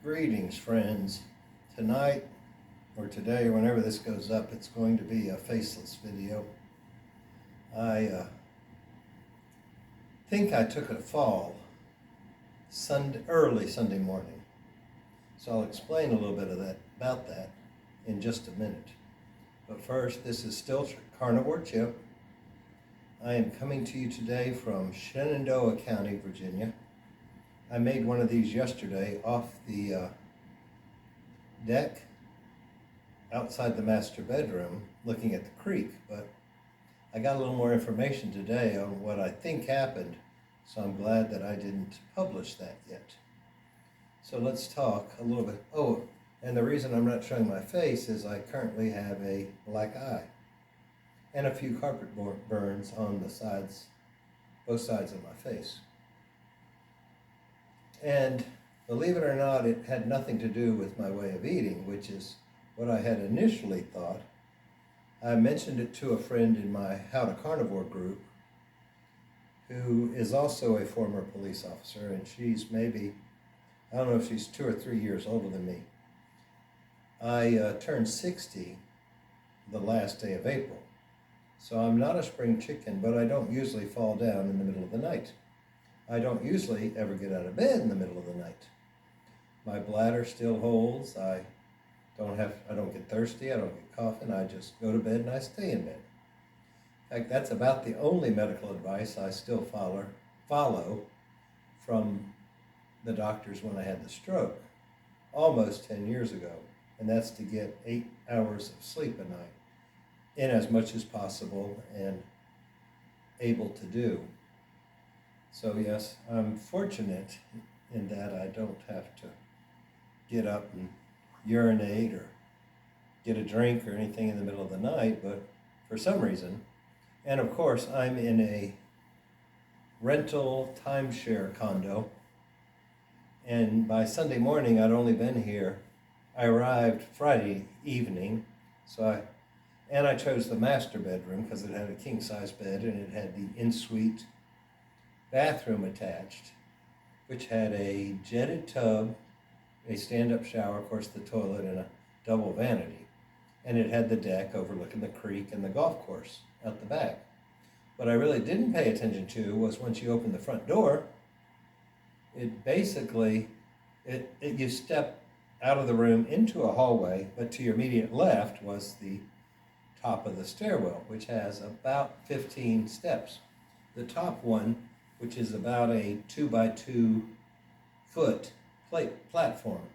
Greetings, friends. Tonight, or today, or whenever this goes up, it's going to be a faceless video. I think I took a fall early Sunday morning. So I'll explain a little bit about that in just a minute. But first, this is still Carnivore Chip. I am coming to you today from Shenandoah County, Virginia. I made one of these yesterday off the deck outside the master bedroom looking at the creek, but I got a little more information today on what I think happened, so I'm glad that I didn't publish that yet. So let's talk a little bit. Oh, and the reason I'm not showing my face is I currently have a black eye and a few carpet burns on the sides, both sides of my face. And believe it or not, it had nothing to do with my way of eating, which is what I had initially thought. I mentioned it to a friend in my How to Carnivore group, who is also a former police officer, and she's maybe, I don't know if she's 2 or 3 years older than me. I turned 60 the last day of April, so I'm not a spring chicken, but I don't usually fall down in the middle of the night. I don't usually ever get out of bed in the middle of the night. My bladder still holds. I don't get thirsty. I don't get coughing. I just go to bed and I stay in bed. In fact, that's about the only medical advice I still follow from the doctors when I had the stroke almost 10 years ago. And that's to get 8 hours of sleep a night in as much as possible and able to do. So yes, I'm fortunate in that I don't have to get up and urinate or get a drink or anything in the middle of the night, but for some reason, and of course I'm in a rental timeshare condo, and by Sunday morning I'd only been here. I arrived Friday evening, and I chose the master bedroom because it had a king-size bed and it had the en-suite bathroom attached, which had a jetted tub, a stand-up shower, of course the toilet, and a double vanity. And it had the deck overlooking the creek and the golf course out the back. What I really didn't pay attention to was once you opened the front door, it basically, you step out of the room into a hallway, but to your immediate left was the top of the stairwell, which has about 15 steps. The top one, which is about a 2x2 foot platform.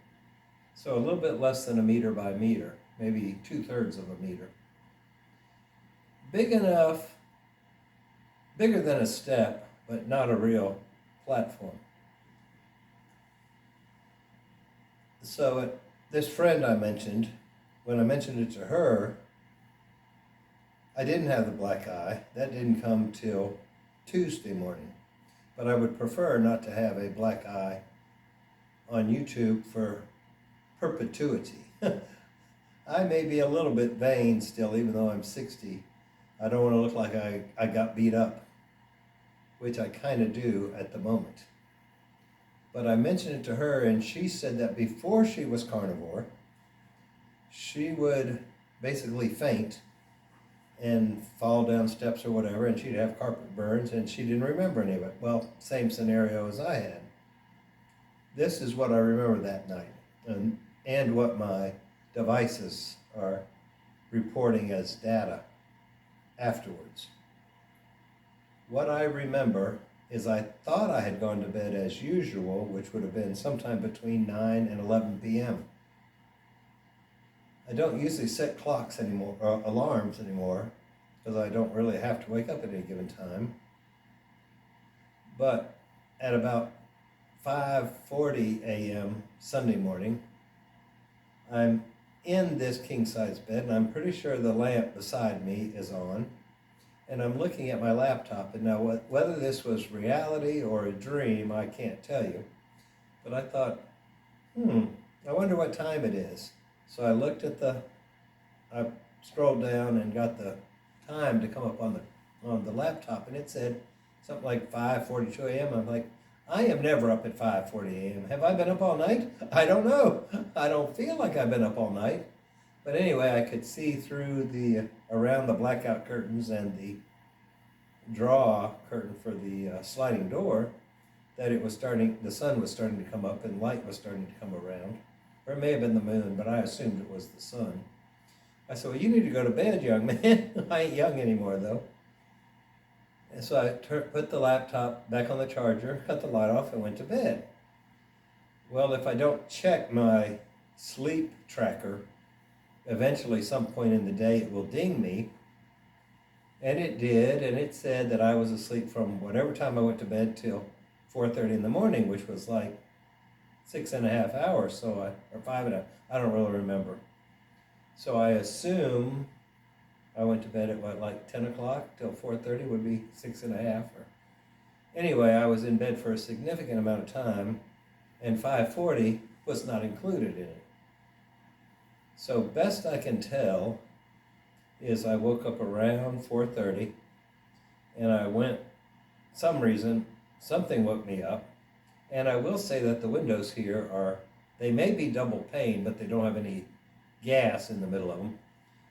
So a little bit less than a meter by meter, maybe 2/3 of a meter. Big enough, bigger than a step, but not a real platform. So this friend I mentioned, when I mentioned it to her, I didn't have the black eye. That didn't come till Tuesday morning. But I would prefer not to have a black eye on YouTube for perpetuity. I may be a little bit vain still, even though I'm 60. I don't want to look like I got beat up, which I kind of do at the moment. But I mentioned it to her, and she said that before she was carnivore, she would basically faint and fall down steps or whatever, and she'd have carpet burns, and she didn't remember any of it. Well, same scenario as I had. This is what I remember that night, and what my devices are reporting as data afterwards. What I remember is I thought I had gone to bed as usual, which would have been sometime between 9 and 11 p.m. I don't usually set clocks anymore, or alarms anymore, because I don't really have to wake up at any given time. But at about 5:40 a.m. Sunday morning, I'm in this king-size bed, and I'm pretty sure the lamp beside me is on, and I'm looking at my laptop. And now whether this was reality or a dream, I can't tell you. But I thought, I wonder what time it is. So I looked at I scrolled down and got the time to come up on the laptop, and it said something like 5:42 a.m. I'm like, I am never up at 5:40 a.m. Have I been up all night? I don't know. I don't feel like I've been up all night. But anyway, I could see through around the blackout curtains and the draw curtain for the sliding door that the sun was starting to come up and light was starting to come around. Or it may have been the moon, but I assumed it was the sun. I said, well, you need to go to bed, young man. I ain't young anymore, though. And so I put the laptop back on the charger, cut the light off, and went to bed. Well, if I don't check my sleep tracker, eventually some point in the day it will ding me. And it did, and it said that I was asleep from whatever time I went to bed till 4:30 in the morning, which was like 6.5 hours, or 5.5, I don't really remember. So I assume I went to bed at like 10 o'clock till 4:30 would be 6.5. Anyway, I was in bed for a significant amount of time, and 5:40 was not included in it. So best I can tell is I woke up around 4:30, and I went, something woke me up. And I will say that the windows here they may be double pane, but they don't have any gas in the middle of them,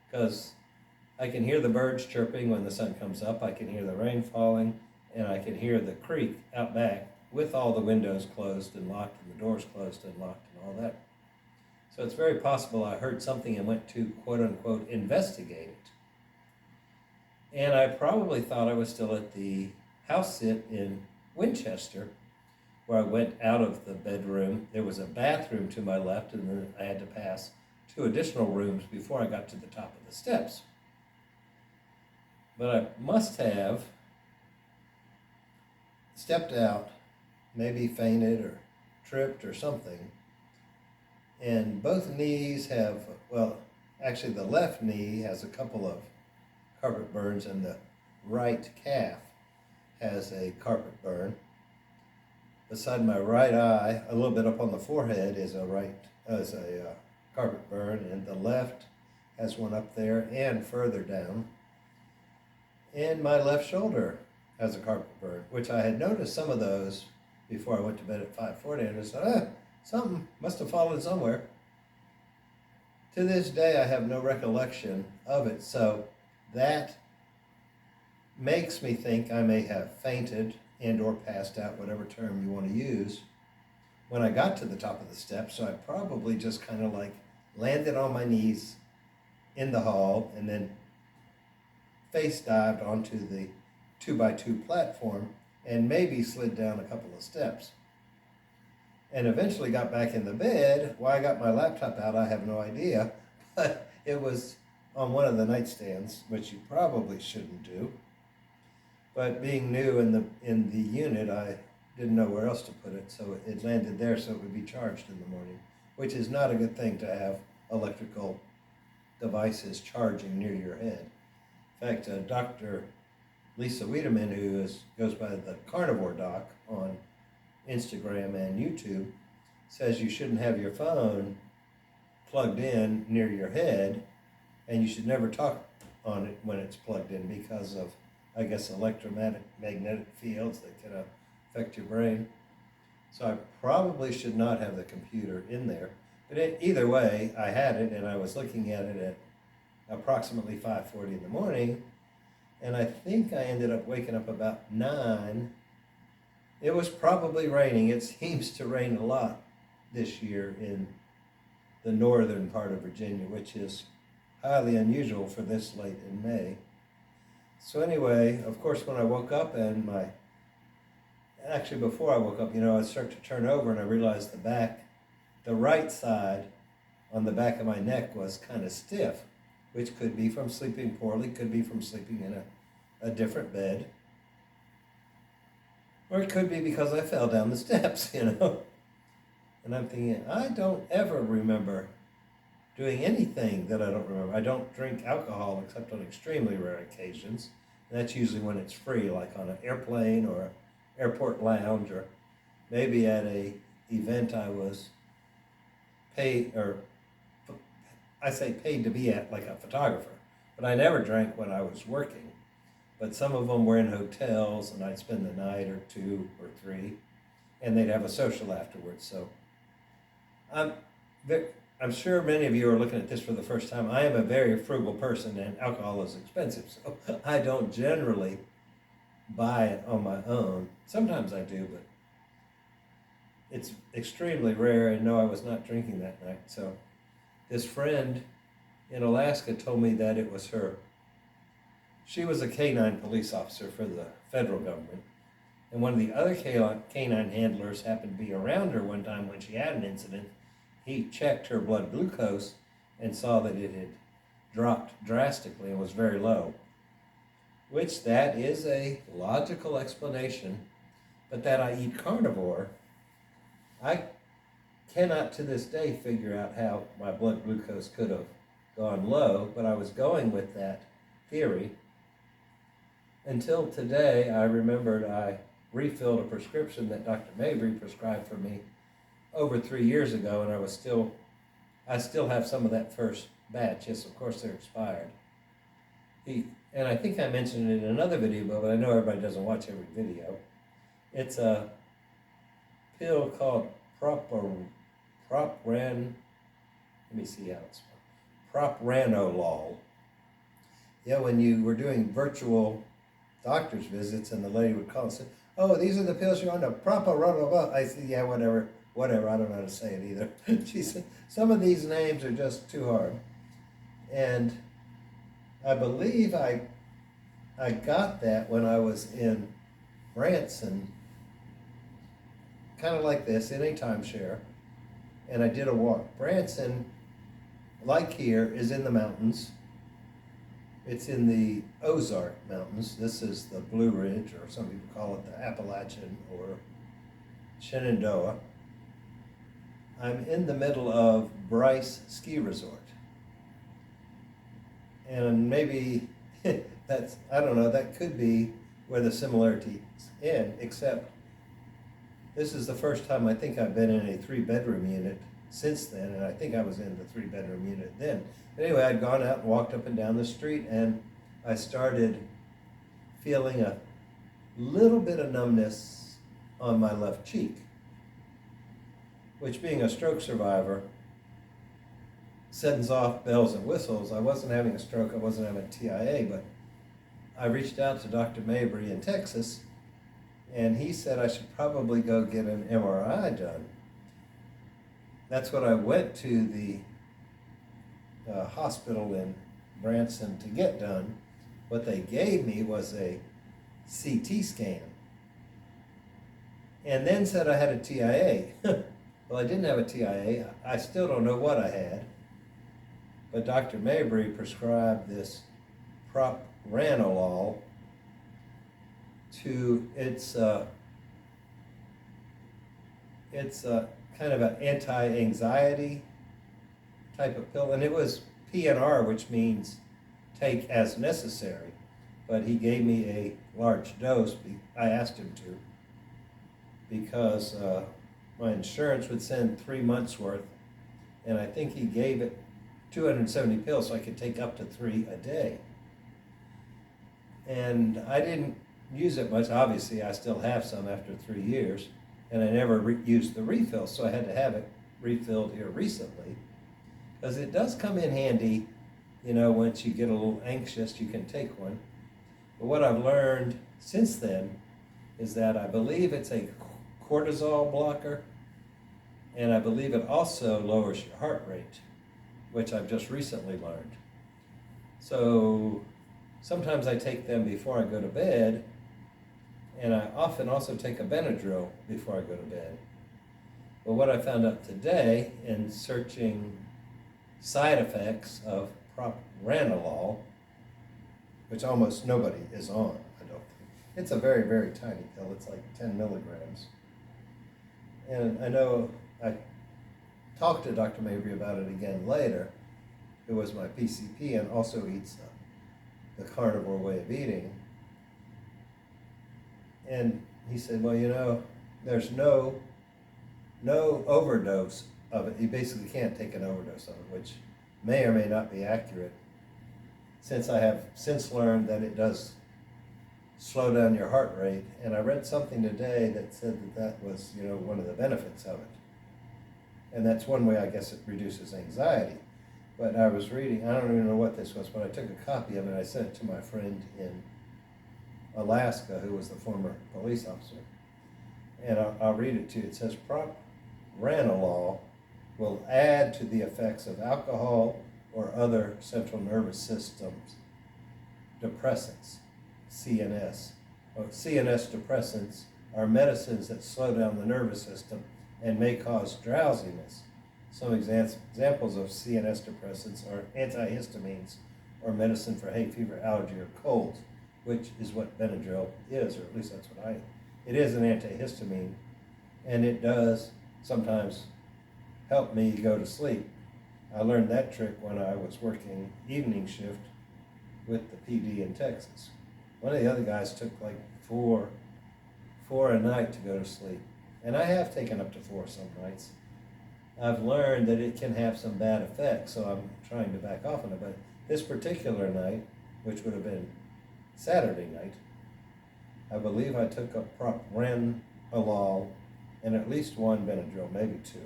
because I can hear the birds chirping when the sun comes up, I can hear the rain falling, and I can hear the creek out back with all the windows closed and locked and the doors closed and locked and all that. So it's very possible I heard something and went to quote unquote investigate it. And I probably thought I was still at the house sit in Winchester, where I went out of the bedroom. There was a bathroom to my left, and then I had to pass 2 additional rooms before I got to the top of the steps. But I must have stepped out, maybe fainted or tripped or something, and both knees have, actually the left knee has a couple of carpet burns, and the right calf has a carpet burn. Beside my right eye, a little bit up on the forehead, is a carpet burn, and the left has one up there and further down. And my left shoulder has a carpet burn, which I had noticed some of those before I went to bed at 5:40, and I said, something must have fallen somewhere. To this day, I have no recollection of it, so that makes me think I may have fainted and or passed out, whatever term you want to use, when I got to the top of the steps. So I probably just kind of like landed on my knees in the hall and then face dived onto the 2x2 platform and maybe slid down a couple of steps. And eventually got back in the bed. Why I got my laptop out, I have no idea, but it was on one of the nightstands, which you probably shouldn't do. But being new in the unit, I didn't know where else to put it, so it landed there so it would be charged in the morning, which is not a good thing to have electrical devices charging near your head. In fact, Dr. Lisa Wiedemann, who goes by the Carnivore doc on Instagram and YouTube, says you shouldn't have your phone plugged in near your head, and you should never talk on it when it's plugged in because of, I guess, electromagnetic fields that can affect your brain. So I probably should not have the computer in there. But either way, I had it, and I was looking at it at approximately 5:40 in the morning, and I think I ended up waking up about 9. It was probably raining. It seems to rain a lot this year in the northern part of Virginia, which is highly unusual for this late in May. So anyway, of course, when I woke up actually before I woke up, I started to turn over and I realized the right side on the back of my neck was kind of stiff, which could be from sleeping poorly, could be from sleeping in a different bed, or it could be because I fell down the steps, And I'm thinking, I don't ever remember doing anything that I don't remember. I don't drink alcohol except on extremely rare occasions. And that's usually when it's free, like on an airplane or an airport lounge, or maybe at a event I was paid to be at, like a photographer. But I never drank when I was working. But some of them were in hotels, and I'd spend the night or 2 or 3. and they'd have a social afterwards. So I'm, I'm sure many of you are looking at this for the first time. I am a very frugal person, and alcohol is expensive, so I don't generally buy it on my own. Sometimes I do, but it's extremely rare, and no, I was not drinking that night. So this friend in Alaska told me that it was her. She was a canine police officer for the federal government, and one of the other canine handlers happened to be around her one time when she had an incident. He checked her blood glucose and saw that it had dropped drastically and was very low, which that is a logical explanation, but that I eat carnivore, I cannot to this day figure out how my blood glucose could have gone low, but I was going with that theory until today. I remembered I refilled a prescription that Dr. Mabry prescribed for me over 3 years ago, and I still have some of that first batch. Yes, of course they're expired. And I think I mentioned it in another video, but I know everybody doesn't watch every video. It's a pill called propranolol. Yeah, when you were doing virtual doctor's visits and the lady would call and say, "Oh, these are the pills you're on, the propranolol." I said, "Yeah, whatever, I don't know how to say it either." She said, "Some of these names are just too hard." And I believe I got that when I was in Branson, kind of like this, in a timeshare, and I did a walk. Branson, like here, is in the mountains. It's in the Ozark Mountains. This is the Blue Ridge, or some people call it the Appalachian or Shenandoah. I'm in the middle of Bryce Ski Resort. And maybe that's, I don't know, that could be where the similarities end, except this is the first time I think I've been in a 3-bedroom unit since then, and I think I was in the 3-bedroom unit then. Anyway, I'd gone out and walked up and down the street, and I started feeling a little bit of numbness on my left cheek, which, being a stroke survivor, sends off bells and whistles. I wasn't having a stroke, I wasn't having a TIA, but I reached out to Dr. Mabry in Texas, and he said I should probably go get an MRI done. That's what I went to the hospital in Branson to get done. What they gave me was a CT scan, and then said I had a TIA. Well, I didn't have a TIA. I still don't know what I had, but Dr. Mabry prescribed this propranolol it's kind of an anti-anxiety type of pill, and it was PNR, which means take as necessary, but he gave me a large dose. I asked him to, because my insurance would send 3 months worth, and I think he gave it 270 pills, so I could take up to 3 a day. And I didn't use it much. Obviously, I still have some after 3 years, and I never used the refill, so I had to have it refilled here recently, because it does come in handy. You know, once you get a little anxious, you can take one. But what I've learned since then is that I believe it's a cortisol blocker, and I believe it also lowers your heart rate, which I've just recently learned. So sometimes I take them before I go to bed, and I often also take a Benadryl before I go to bed. But what I found out today in searching side effects of propranolol, which almost nobody is on, I don't think. It's a very, very tiny pill. It's like 10 milligrams. And I know I talked to Dr. Mabry about it again later, who was my PCP and also eats the carnivore way of eating. And he said, well, you know, there's no overdose of it. You basically can't take an overdose of it, which may or may not be accurate, since I have since learned that it does slow down your heart rate. And I read something today that said that was, one of the benefits of it. And that's one way, I guess, it reduces anxiety. But I was reading, I don't even know what this was, but I took a copy of it and I sent it to my friend in Alaska, who was the former police officer. And I'll read it to you. It says, propranolol will add to the effects of alcohol or other central nervous systems depressants, CNS. CNS depressants are medicines that slow down the nervous system and may cause drowsiness. Some examples of CNS depressants are antihistamines, or medicine for hay fever, allergy, or colds, which is what Benadryl is, or at least that's what it is an antihistamine, and it does sometimes help me go to sleep. I learned that trick when I was working evening shift with the PD in Texas. One of the other guys took like four a night to go to sleep, and I have taken up to 4 some nights. I've learned that it can have some bad effects, so I'm trying to back off on it. But this particular night, which would have been Saturday night, I believe I took a propranolol and at least 1 Benadryl, maybe 2.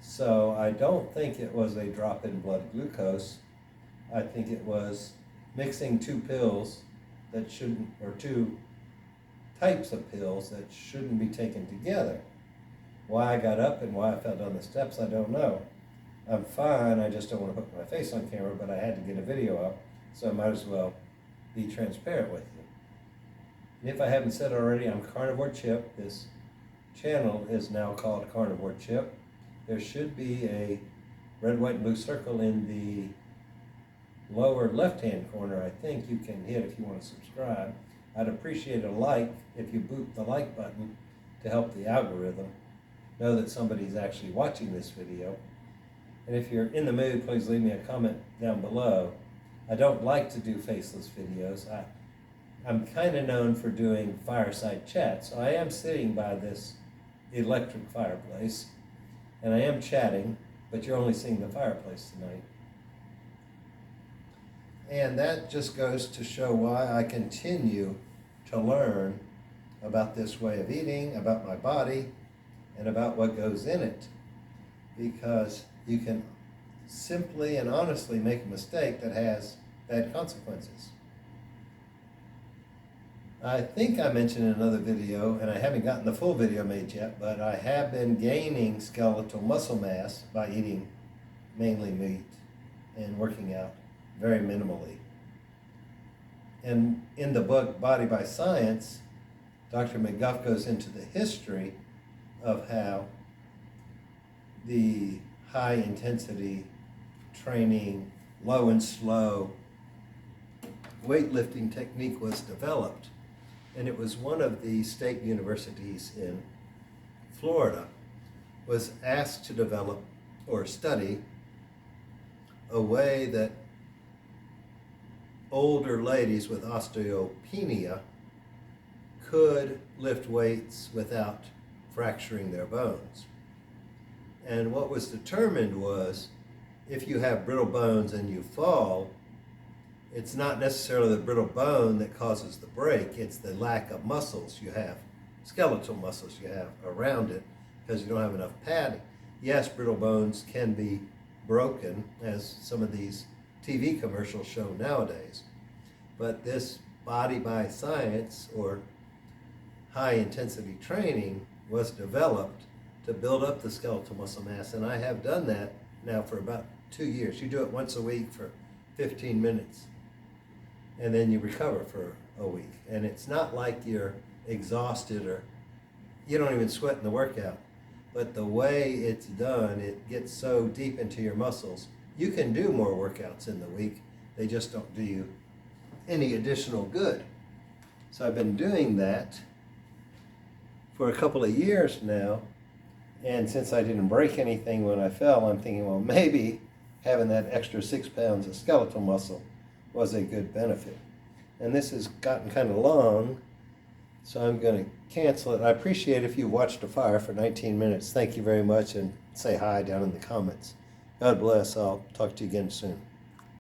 So I don't think it was a drop in blood glucose. I think it was mixing 2 pills that shouldn't, or 2 types of pills that shouldn't be taken together. Why I got up and why I fell down the steps, I don't know. I'm fine, I just don't want to put my face on camera, but I had to get a video up, so I might as well be transparent with you. And if I haven't said already, I'm Carnivore Chip. This channel is now called Carnivore Chip. There should be a red, white, and blue circle in the lower left-hand corner, I think you can hit if you want to subscribe. I'd appreciate a like if you boot the like button to help the algorithm know that somebody's actually watching this video. And if you're in the mood, please leave me a comment down below. I don't like to do faceless videos. I'm kind of known for doing fireside chats. So I am sitting by this electric fireplace, and I am chatting, but you're only seeing the fireplace tonight. And that just goes to show why I continue to learn about this way of eating, about my body, and about what goes in it. Because you can simply and honestly make a mistake that has bad consequences. I think I mentioned in another video, and I haven't gotten the full video made yet, but I have been gaining skeletal muscle mass by eating mainly meat and working out very minimally. And in the book Body by Science, Dr. McGuff goes into the history of how the high intensity training, low and slow weightlifting technique was developed. And it was one of the state universities in Florida was asked to develop or study a way that older ladies with osteopenia could lift weights without fracturing their bones. And what was determined was if you have brittle bones and you fall, it's not necessarily the brittle bone that causes the break, it's the lack of muscles you have, skeletal muscles you have around it, because you don't have enough padding. Yes, brittle bones can be broken, as some of these TV commercials show nowadays, but this Body by Science or high intensity training was developed to build up the skeletal muscle mass, and I have done that now for about 2 years. You do it once a week for 15 minutes, and then you recover for a week. And it's not like you're exhausted or you don't even sweat in the workout, but the way it's done, it gets so deep into your muscles. You can do more workouts in the week, they just don't do you any additional good. So I've been doing that for a couple of years now, and since I didn't break anything when I fell, I'm thinking, well, maybe having that extra 6 pounds of skeletal muscle was a good benefit. And this has gotten kind of long, so I'm going to cancel it. I appreciate if you watched a fire for 19 minutes. Thank you very much, and say hi down in the comments. God bless. I'll talk to you again soon.